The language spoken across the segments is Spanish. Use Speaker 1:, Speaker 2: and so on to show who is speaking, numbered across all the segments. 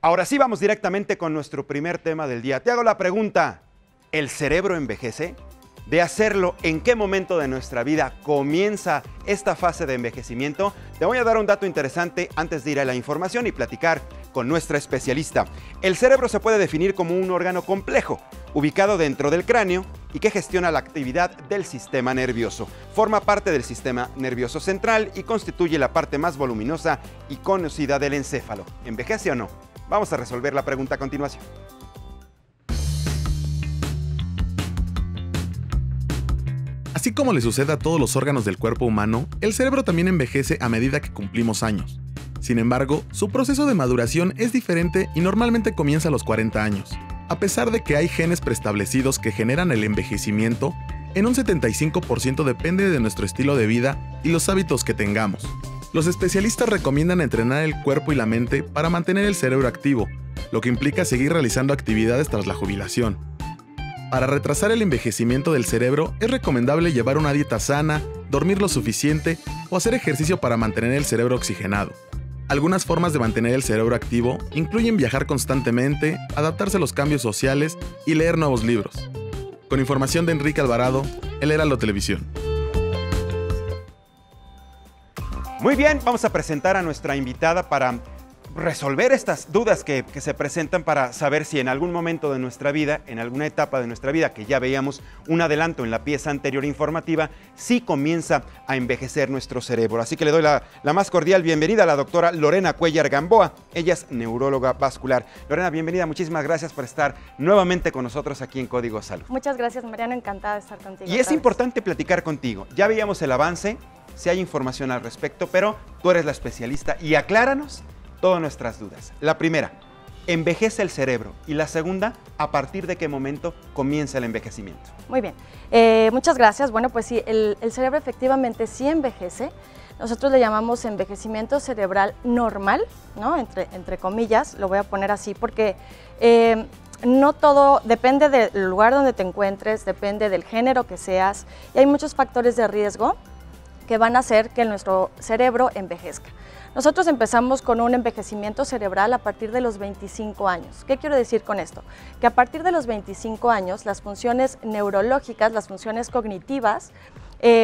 Speaker 1: Ahora sí vamos directamente con nuestro primer tema del día. Te hago la pregunta, ¿el cerebro envejece? De hacerlo, ¿en qué momento de nuestra vida comienza esta fase de envejecimiento? Te voy a dar un dato interesante antes de ir a la información y platicar con nuestra especialista. El cerebro se puede definir como un órgano complejo, ubicado dentro del cráneo y que gestiona la actividad del sistema nervioso. Forma parte del sistema nervioso central y constituye la parte más voluminosa y conocida del encéfalo. ¿Envejece o no? Vamos a resolver la pregunta a continuación.
Speaker 2: Así como le sucede a todos los órganos del cuerpo humano, el cerebro también envejece a medida que cumplimos años. Sin embargo, su proceso de maduración es diferente y normalmente comienza a los 40 años. A pesar de que hay genes preestablecidos que generan el envejecimiento, en un 75% depende de nuestro estilo de vida y los hábitos que tengamos. Los especialistas recomiendan entrenar el cuerpo y la mente para mantener el cerebro activo, lo que implica seguir realizando actividades tras la jubilación. Para retrasar el envejecimiento del cerebro, es recomendable llevar una dieta sana, dormir lo suficiente o hacer ejercicio para mantener el cerebro oxigenado. Algunas formas de mantener el cerebro activo incluyen viajar constantemente, adaptarse a los cambios sociales y leer nuevos libros. Con información de Enrique Alvarado, El Heraldo Televisión.
Speaker 1: Muy bien, vamos a presentar a nuestra invitada para resolver estas dudas que se presentan para saber si en algún momento de nuestra vida, en alguna etapa de nuestra vida, que ya veíamos un adelanto en la pieza anterior informativa, sí comienza a envejecer nuestro cerebro. Así que le doy la más cordial bienvenida a la doctora Lorena Cuellar Gamboa. Ella es neuróloga vascular. Lorena, bienvenida. Muchísimas gracias por estar nuevamente con nosotros aquí en Código Salud.
Speaker 3: Muchas gracias, Mariano. Encantada de estar contigo.
Speaker 1: Y es importante platicar contigo. Ya veíamos el avance, si hay información al respecto, pero tú eres la especialista y acláranos todas nuestras dudas. La primera, ¿envejece el cerebro? Y la segunda, ¿a partir de qué momento comienza el envejecimiento?
Speaker 3: Muy bien, muchas gracias. Bueno, pues sí, el cerebro efectivamente sí envejece. Nosotros le llamamos envejecimiento cerebral normal, ¿no? Entre comillas, lo voy a poner así porque no todo, depende del lugar donde te encuentres, depende del género que seas, y hay muchos factores de riesgo que van a hacer que nuestro cerebro envejezca. Nosotros empezamos con un envejecimiento cerebral a partir de los 25 años. ¿Qué quiero decir con esto? Que a partir de los 25 años las funciones neurológicas, las funciones cognitivas,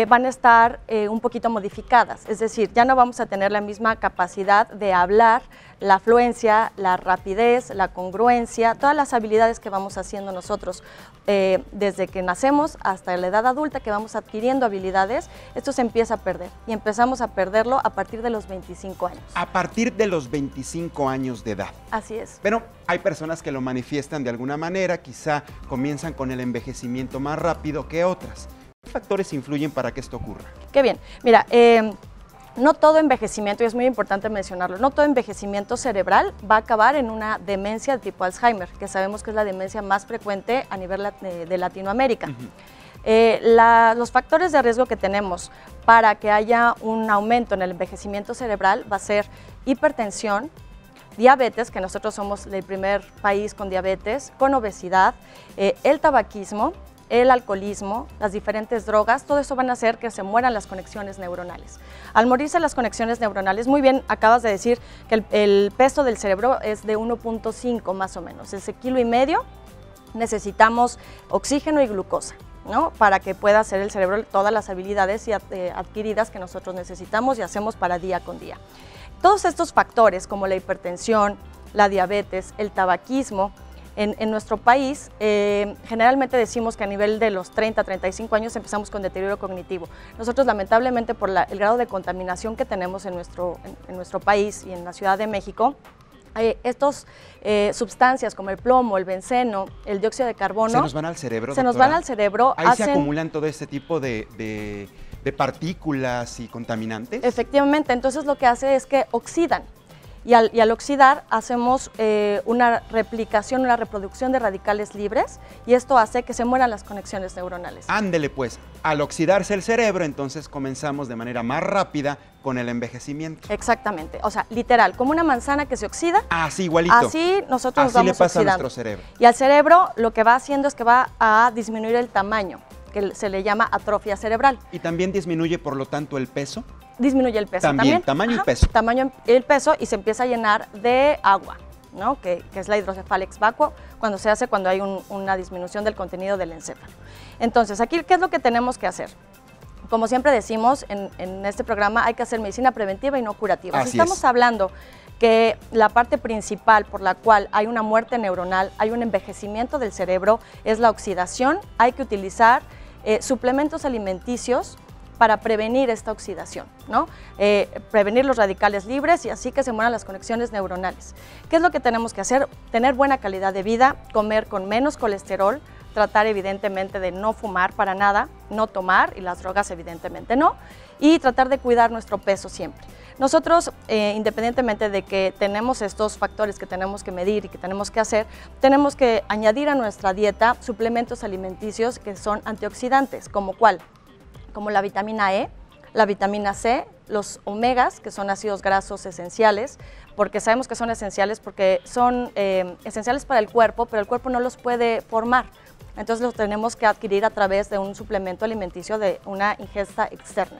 Speaker 3: van a estar un poquito modificadas, es decir, ya no vamos a tener la misma capacidad de hablar, la fluencia, la rapidez, la congruencia, todas las habilidades que vamos haciendo nosotros desde que nacemos hasta la edad adulta, que vamos adquiriendo habilidades, esto se empieza a perder y empezamos a perderlo a partir de los 25 años.
Speaker 1: A partir de los 25 años de edad.
Speaker 3: Así es.
Speaker 1: Pero hay personas que lo manifiestan de alguna manera, quizá comienzan con el envejecimiento más rápido que otras. ¿Qué factores influyen para que esto ocurra?
Speaker 3: Qué bien. Mira, no todo envejecimiento, y es muy importante mencionarlo, no todo envejecimiento cerebral va a acabar en una demencia de tipo Alzheimer, que sabemos que es la demencia más frecuente a nivel de Latinoamérica. Los factores de riesgo que tenemos para que haya un aumento en el envejecimiento cerebral va a ser hipertensión, diabetes, que nosotros somos el primer país con diabetes, con obesidad, el tabaquismo, el alcoholismo, las diferentes drogas, todo eso van a hacer que se mueran las conexiones neuronales. Al morirse las conexiones neuronales, muy bien, acabas de decir que el peso del cerebro es de 1.5 más o menos, ese 1,5 kilos, necesitamos oxígeno y glucosa, ¿no? Para que pueda hacer el cerebro todas las habilidades adquiridas que nosotros necesitamos y hacemos para día con día. Todos estos factores como la hipertensión, la diabetes, el tabaquismo, en nuestro país, generalmente decimos que a nivel de los 30, 35 años empezamos con deterioro cognitivo. Nosotros, lamentablemente, por el grado de contaminación que tenemos en nuestro país y en la Ciudad de México, estas sustancias como el plomo, el benceno, el dióxido de carbono…
Speaker 1: ¿Se nos van al cerebro,
Speaker 3: Se nos van al cerebro.
Speaker 1: Ahí se acumulan todo este tipo de partículas y contaminantes.
Speaker 3: Efectivamente, entonces lo que hace es que oxidan. Y al oxidar hacemos una replicación, una reproducción de radicales libres y esto hace que se mueran las conexiones neuronales.
Speaker 1: Ándele pues, al oxidarse el cerebro entonces comenzamos de manera más rápida con el envejecimiento.
Speaker 3: Exactamente, o sea, literal, como una manzana que se oxida.
Speaker 1: Así, igualito.
Speaker 3: Así nosotros nos vamos
Speaker 1: le pasa
Speaker 3: oxidando.
Speaker 1: a nuestro cerebro.
Speaker 3: Y al cerebro lo que va haciendo es que va a disminuir el tamaño, que se le llama atrofia cerebral.
Speaker 1: ¿Y también disminuye por lo tanto el peso?
Speaker 3: Disminuye el peso también.
Speaker 1: Tamaño y peso.
Speaker 3: Tamaño y el peso y se empieza a llenar de agua, ¿no? que es la hidrocefalia vacuo, cuando se hace cuando hay una disminución del contenido del encéfalo. Entonces, aquí, ¿qué es lo que tenemos que hacer? Como siempre decimos, en este programa hay que hacer medicina preventiva y no curativa. Si estamos hablando que la parte principal por la cual hay una muerte neuronal, hay un envejecimiento del cerebro, es la oxidación, hay que utilizar suplementos alimenticios para prevenir esta oxidación, ¿no? Prevenir los radicales libres y así que se mueran las conexiones neuronales. ¿Qué es lo que tenemos que hacer? Tener buena calidad de vida, comer con menos colesterol, tratar evidentemente de no fumar para nada, no tomar, y las drogas evidentemente no, y tratar de cuidar nuestro peso siempre. Nosotros, independientemente de que tenemos estos factores que tenemos que medir y que tenemos que hacer, tenemos que añadir a nuestra dieta suplementos alimenticios que son antioxidantes, ¿como cuál? Como la vitamina E, la vitamina C, los omegas, que son ácidos grasos esenciales, porque sabemos que son esenciales porque son esenciales para el cuerpo, pero el cuerpo no los puede formar. Entonces los tenemos que adquirir a través de un suplemento alimenticio de una ingesta externa.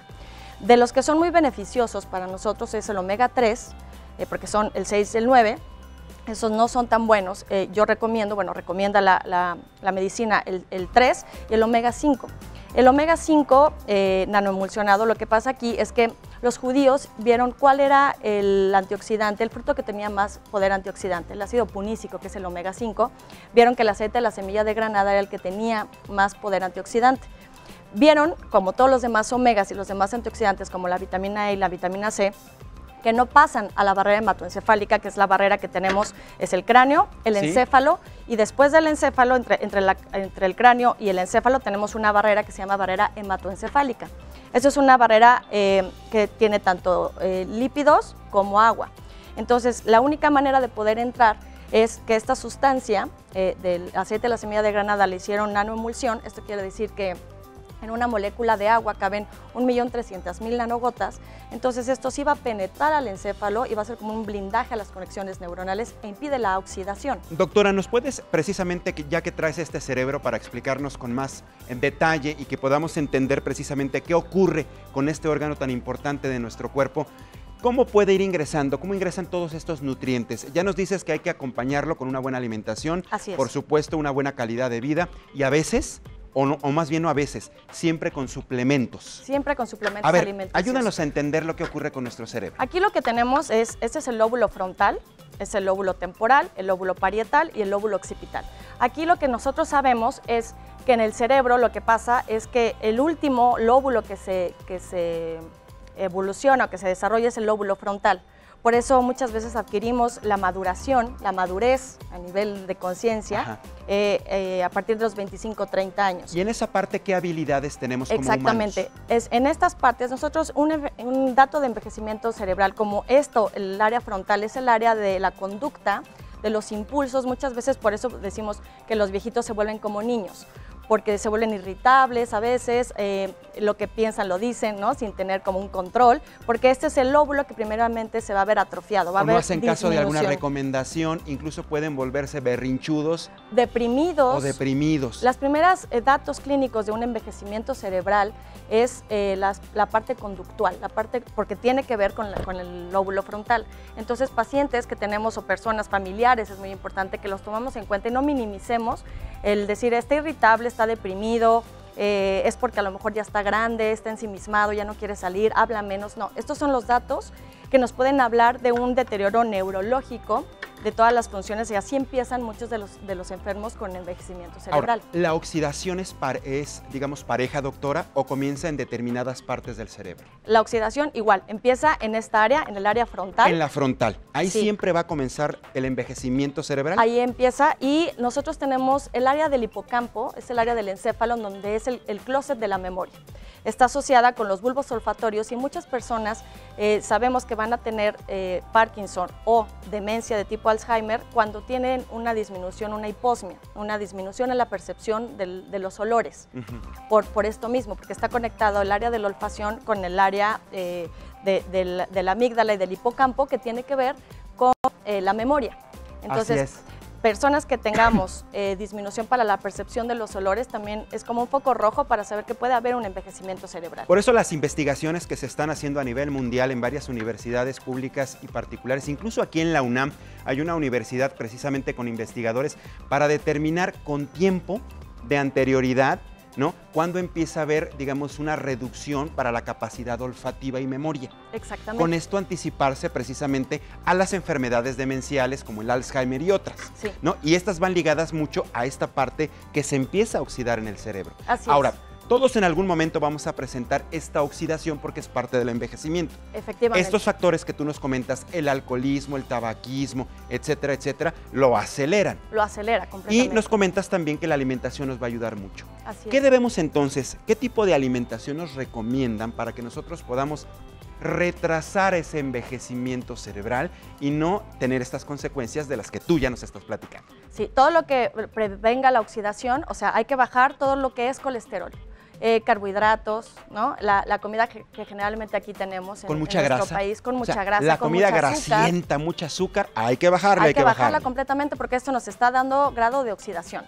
Speaker 3: De los que son muy beneficiosos para nosotros es el omega 3, porque son el 6 y el 9, esos no son tan buenos. Yo recomiendo, recomienda la medicina el 3 y el omega 5. El omega 5 nanoemulsionado, lo que pasa aquí es que los judíos vieron cuál era el antioxidante, el fruto que tenía más poder antioxidante, el ácido punícico, que es el omega 5. Vieron que el aceite de la semilla de granada era el que tenía más poder antioxidante. Vieron, como todos los demás omegas y los demás antioxidantes, como la vitamina E y la vitamina C, que no pasan a la barrera hematoencefálica, que es la barrera que tenemos, es el cráneo, el encéfalo, y después del encéfalo, entre el cráneo y el encéfalo, tenemos una barrera que se llama barrera hematoencefálica. Eso es una barrera que tiene tanto lípidos como agua. Entonces, la única manera de poder entrar es que esta sustancia del aceite de la semilla de granada le hicieron nanoemulsión. Esto quiere decir que en una molécula de agua caben 1.300.000 nanogotas, entonces esto sí va a penetrar al encéfalo y va a ser como un blindaje a las conexiones neuronales e impide la oxidación.
Speaker 1: Doctora, ¿nos puedes precisamente, ya que traes este cerebro, para explicarnos con más en detalle y que podamos entender precisamente qué ocurre con este órgano tan importante de nuestro cuerpo? ¿Cómo puede ir ingresando? ¿Cómo ingresan todos estos nutrientes? Ya nos dices que hay que acompañarlo con una buena alimentación, por supuesto una buena calidad de vida y a veces, o más bien no a veces, siempre con suplementos. Siempre con suplementos alimenticios. Ayúdanos a entender lo que ocurre con nuestro cerebro.
Speaker 3: Aquí lo que tenemos este es el lóbulo frontal, es el lóbulo temporal, el lóbulo parietal y el lóbulo occipital. Aquí lo que nosotros sabemos es que en el cerebro lo que pasa es que el último lóbulo que se evoluciona o que se desarrolla es el lóbulo frontal. Por eso muchas veces adquirimos la maduración, la madurez a nivel de conciencia a partir de los 25 30 años.
Speaker 1: ¿Y en esa parte qué habilidades tenemos como humanos?
Speaker 3: Exactamente. En estas partes nosotros un dato de envejecimiento cerebral como esto, el área frontal, es el área de la conducta, de los impulsos. Muchas veces por eso decimos que los viejitos se vuelven como niños, porque se vuelven irritables a veces, lo que piensan lo dicen, ¿no? Sin tener como un control, porque este es el lóbulo que primeramente se va a ver atrofiado, va a haber
Speaker 1: no hacen caso de alguna recomendación, incluso pueden volverse berrinchudos.
Speaker 3: Deprimidos.
Speaker 1: O deprimidos.
Speaker 3: Las primeras datos clínicos de un envejecimiento cerebral es la parte conductual, porque tiene que ver con el lóbulo frontal. Entonces, pacientes que tenemos o personas familiares, es muy importante que los tomamos en cuenta y no minimicemos el decir, está irritable, está deprimido, es porque a lo mejor ya está grande, está ensimismado, ya no quiere salir, habla menos. No, estos son los datos que nos pueden hablar de un deterioro neurológico de todas las funciones y así empiezan muchos de los enfermos con envejecimiento cerebral.
Speaker 1: Ahora, ¿la oxidación es, digamos, pareja, doctora, o comienza en determinadas partes del cerebro?
Speaker 3: La oxidación igual, empieza en esta área, en el área frontal.
Speaker 1: En la frontal. Ahí siempre va a comenzar el envejecimiento cerebral.
Speaker 3: Ahí empieza y nosotros tenemos el área del hipocampo, es el área del encéfalo donde es el closet de la memoria. Está asociada con los bulbos olfatorios y muchas personas sabemos que van a tener Parkinson o demencia de tipo Alzheimer cuando tienen una disminución, una hiposmia, una disminución en la percepción de los olores. Por esto mismo, porque está conectado el área de la olfacción con el área de la amígdala y del hipocampo que tiene que ver con la memoria. Entonces,
Speaker 1: así es.
Speaker 3: personas que tengamos disminución para la percepción de los olores también es como un foco rojo para saber que puede haber un envejecimiento cerebral.
Speaker 1: Por eso las investigaciones que se están haciendo a nivel mundial en varias universidades públicas y particulares, incluso aquí en la UNAM, hay una universidad precisamente con investigadores para determinar con tiempo de anterioridad, ¿no?, cuándo empieza a haber, digamos, una reducción para la capacidad olfativa y memoria.
Speaker 3: Exactamente.
Speaker 1: Con esto anticiparse precisamente a las enfermedades demenciales como el Alzheimer y otras,
Speaker 3: Sí.
Speaker 1: ¿no? Y estas van ligadas mucho a esta parte que se empieza a oxidar en el cerebro.
Speaker 3: Así
Speaker 1: Ahora,
Speaker 3: es.
Speaker 1: todos en algún momento vamos a presentar esta oxidación porque es parte del envejecimiento.
Speaker 3: Efectivamente.
Speaker 1: Estos factores que tú nos comentas, el alcoholismo, el tabaquismo, etcétera, etcétera, lo aceleran.
Speaker 3: Lo acelera completamente.
Speaker 1: Y nos comentas también que la alimentación nos va a ayudar mucho.
Speaker 3: Así
Speaker 1: ¿Qué
Speaker 3: es.
Speaker 1: debemos entonces, qué tipo de alimentación nos recomiendan para que nosotros podamos retrasar ese envejecimiento cerebral y no tener estas consecuencias de las que tú ya nos estás platicando?
Speaker 3: Sí, todo lo que prevenga la oxidación, o sea, hay que bajar todo lo que es colesterol. Carbohidratos, ¿no? La comida que generalmente aquí tenemos en
Speaker 1: Con mucha
Speaker 3: nuestro
Speaker 1: grasa.
Speaker 3: país, con
Speaker 1: O
Speaker 3: mucha
Speaker 1: sea,
Speaker 3: grasa,
Speaker 1: la
Speaker 3: con
Speaker 1: comida
Speaker 3: mucha azúcar.
Speaker 1: grasienta, mucha azúcar, hay que bajarla,
Speaker 3: Hay que bajarla
Speaker 1: bajarla.
Speaker 3: completamente porque esto nos está dando grado de oxidación.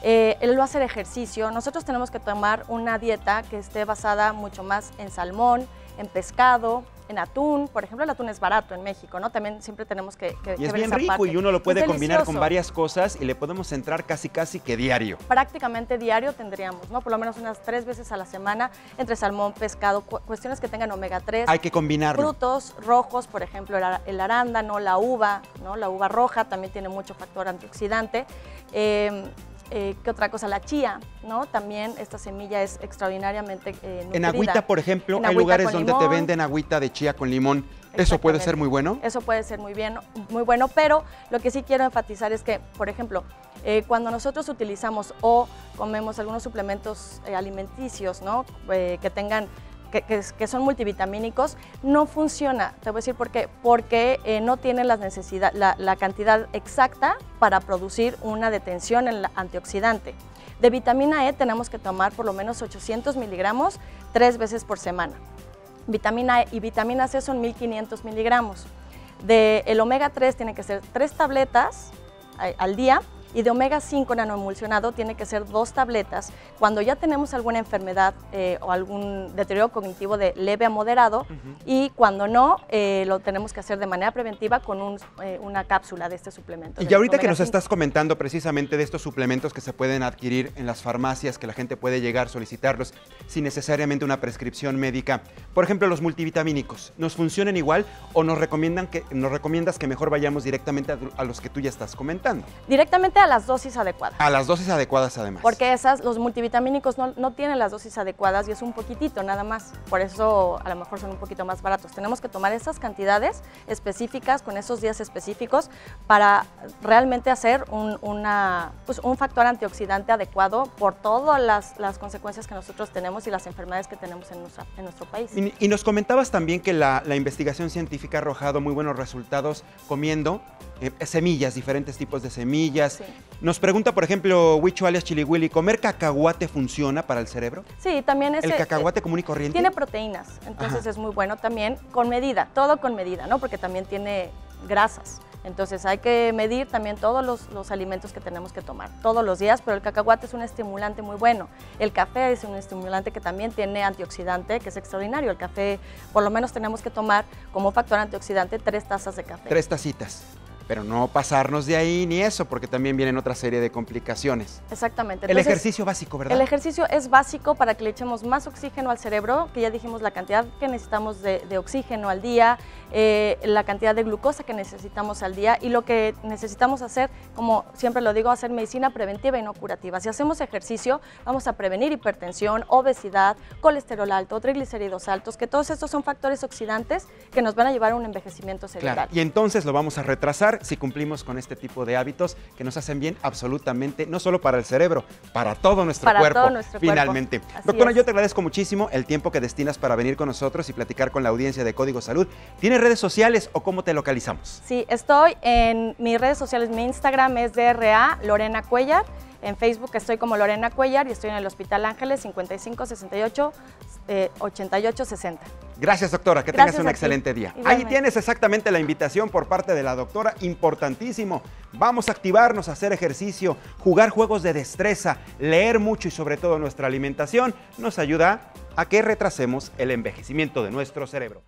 Speaker 3: El no hacer ejercicio, nosotros tenemos que tomar una dieta que esté basada mucho más en salmón, en pescado, en atún. Por ejemplo, el atún es barato en México, ¿no? También siempre tenemos que
Speaker 1: Y es
Speaker 3: ver
Speaker 1: bien
Speaker 3: esa
Speaker 1: rico
Speaker 3: parte.
Speaker 1: y uno lo puede
Speaker 3: Es
Speaker 1: combinar con
Speaker 3: delicioso.
Speaker 1: varias cosas y le podemos entrar casi que diario.
Speaker 3: Prácticamente diario tendríamos, ¿no? Por lo menos unas 3 veces a la semana, entre salmón, pescado, cuestiones que tengan omega 3.
Speaker 1: Hay que combinarlo.
Speaker 3: Frutos rojos, por ejemplo, el arándano, la uva, ¿no? La uva roja también tiene mucho factor antioxidante. ¿Qué otra cosa? La chía, ¿no? También esta semilla es extraordinariamente nutrida.
Speaker 1: En agüita, por ejemplo,
Speaker 3: En
Speaker 1: hay
Speaker 3: agüita
Speaker 1: lugares
Speaker 3: con
Speaker 1: donde te
Speaker 3: limón.
Speaker 1: venden agüita de chía con limón. ¿Eso puede ser
Speaker 3: Exactamente.
Speaker 1: muy bueno?
Speaker 3: Eso puede ser muy bueno, pero lo que sí quiero enfatizar es que, por ejemplo, cuando nosotros utilizamos o comemos algunos suplementos alimenticios, ¿no? Que tengan que son multivitamínicos, no funciona. Te voy a decir por qué. Porque no tienen la cantidad exacta para producir una detención en el antioxidante. De vitamina E tenemos que tomar por lo menos 800 miligramos 3 veces por semana. Vitamina E y vitamina C son 1500 miligramos. El omega 3 tiene que ser 3 tabletas al día. Y de omega 5 nanoemulsionado tiene que ser 2 tabletas cuando ya tenemos alguna enfermedad o algún deterioro cognitivo de leve a moderado, y cuando no, lo tenemos que hacer de manera preventiva con una cápsula de este suplemento.
Speaker 1: Y ahorita que nos estás comentando precisamente de estos suplementos que se pueden adquirir en las farmacias, que la gente puede llegar a solicitarlos sin necesariamente una prescripción médica, por ejemplo, los multivitamínicos, ¿nos funcionan igual o nos recomiendas que mejor vayamos directamente a los que tú ya estás comentando?
Speaker 3: Directamente a las dosis adecuadas.
Speaker 1: A las dosis adecuadas además.
Speaker 3: Porque los multivitamínicos no tienen las dosis adecuadas y es un poquitito nada más. Por eso a lo mejor son un poquito más baratos. Tenemos que tomar esas cantidades específicas con esos días específicos para realmente hacer un factor antioxidante adecuado por todas las consecuencias que nosotros tenemos y las enfermedades que tenemos en nuestro país.
Speaker 1: Y nos comentabas también que la investigación científica ha arrojado muy buenos resultados comiendo semillas, diferentes tipos de semillas.
Speaker 3: Sí.
Speaker 1: Nos pregunta, por ejemplo, Huicho alias Chili Willy, ¿comer cacahuate funciona para el cerebro?
Speaker 3: Sí, también
Speaker 1: ¿El cacahuate común y corriente?
Speaker 3: tiene proteínas, entonces
Speaker 1: Ajá.
Speaker 3: es muy bueno también con medida, todo con medida, ¿no? Porque también tiene grasas. Entonces hay que medir también todos los alimentos que tenemos que tomar todos los días, pero el cacahuate es un estimulante muy bueno. El café es un estimulante que también tiene antioxidante, que es extraordinario. El café, por lo menos tenemos que tomar como factor antioxidante 3 tazas de café.
Speaker 1: 3 tacitas. Pero no pasarnos de ahí ni eso, porque también vienen otra serie de complicaciones.
Speaker 3: Exactamente.
Speaker 1: El
Speaker 3: Entonces,
Speaker 1: ejercicio básico, ¿verdad?
Speaker 3: El ejercicio es básico para que le echemos más oxígeno al cerebro, que ya dijimos la cantidad que necesitamos de oxígeno al día, la cantidad de glucosa que necesitamos al día, y lo que necesitamos hacer, como siempre lo digo, hacer medicina preventiva y no curativa. Si hacemos ejercicio, vamos a prevenir hipertensión, obesidad, colesterol alto, triglicéridos altos, que todos estos son factores oxidantes que nos van a llevar a un envejecimiento cerebral.
Speaker 1: Claro, y entonces lo vamos a retrasar si cumplimos con este tipo de hábitos que nos hacen bien absolutamente, no solo para el cerebro, para todo nuestro cuerpo,
Speaker 3: todo nuestro
Speaker 1: finalmente.
Speaker 3: cuerpo. Así
Speaker 1: Doctora,
Speaker 3: es.
Speaker 1: yo te agradezco muchísimo el tiempo que destinas para venir con nosotros y platicar con la audiencia de Código Salud. ¿Tienes redes sociales o cómo te localizamos?
Speaker 3: Sí, estoy en mis redes sociales, mi Instagram es DRA Lorena Cuellar, en Facebook estoy como Lorena Cuellar y estoy en el Hospital Ángeles 55 68 88 60.
Speaker 1: Gracias, doctora. Que
Speaker 3: Gracias
Speaker 1: tengas un
Speaker 3: a ti.
Speaker 1: excelente día. Ahí
Speaker 3: Igualmente.
Speaker 1: tienes exactamente la invitación por parte de la doctora. Importantísimo. Vamos a activarnos, a hacer ejercicio, jugar juegos de destreza, leer mucho y sobre todo nuestra alimentación nos ayuda a que retrasemos el envejecimiento de nuestro cerebro.